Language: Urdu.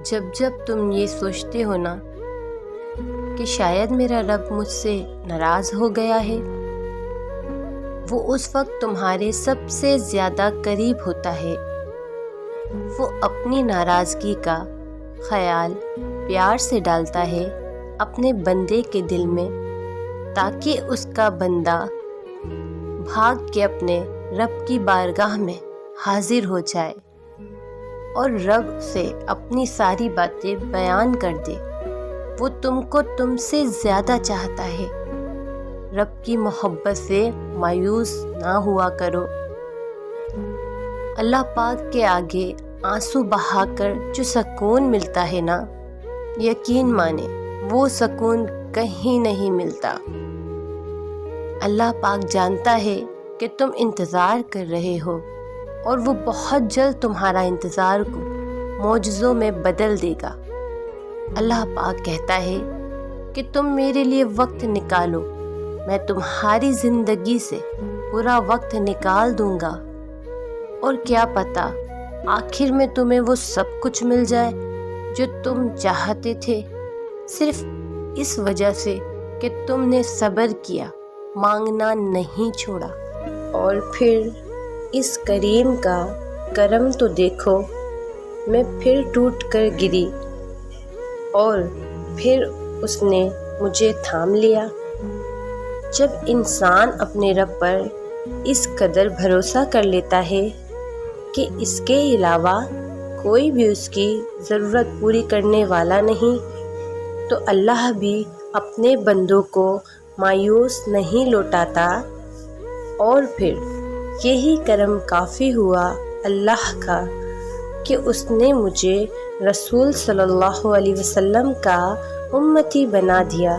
جب جب تم یہ سوچتے ہو نا کہ شاید میرا رب مجھ سے ناراض ہو گیا ہے، وہ اس وقت تمہارے سب سے زیادہ قریب ہوتا ہے۔ وہ اپنی ناراضگی کا خیال پیار سے ڈالتا ہے اپنے بندے کے دل میں، تاکہ اس کا بندہ بھاگ کے اپنے رب کی بارگاہ میں حاضر ہو جائے اور رب سے اپنی ساری باتیں بیان کر دے۔ وہ تم کو تم سے زیادہ چاہتا ہے۔ رب کی محبت سے مایوس نہ ہوا کرو۔ اللہ پاک کے آگے آنسو بہا کر جو سکون ملتا ہے نا، یقین مانے وہ سکون کہیں نہیں ملتا۔ اللہ پاک جانتا ہے کہ تم انتظار کر رہے ہو، اور وہ بہت جلد تمہارا انتظار کو معجزوں میں بدل دے گا۔ اللہ پاک کہتا ہے کہ تم میرے لیے وقت نکالو، میں تمہاری زندگی سے پورا وقت نکال دوں گا، اور کیا پتہ آخر میں تمہیں وہ سب کچھ مل جائے جو تم چاہتے تھے، صرف اس وجہ سے کہ تم نے صبر کیا، مانگنا نہیں چھوڑا۔ اور پھر اس کریم کا کرم تو دیکھو، میں پھر ٹوٹ کر گری اور پھر اس نے مجھے تھام لیا۔ جب انسان اپنے رب پر اس قدر بھروسہ کر لیتا ہے کہ اس کے علاوہ کوئی بھی اس کی ضرورت پوری کرنے والا نہیں، تو اللہ بھی اپنے بندوں کو مایوس نہیں لوٹاتا۔ اور پھر یہی کرم کافی ہوا اللہ کا کہ اس نے مجھے رسول صلی اللہ علیہ وسلم کا امتی بنا دیا۔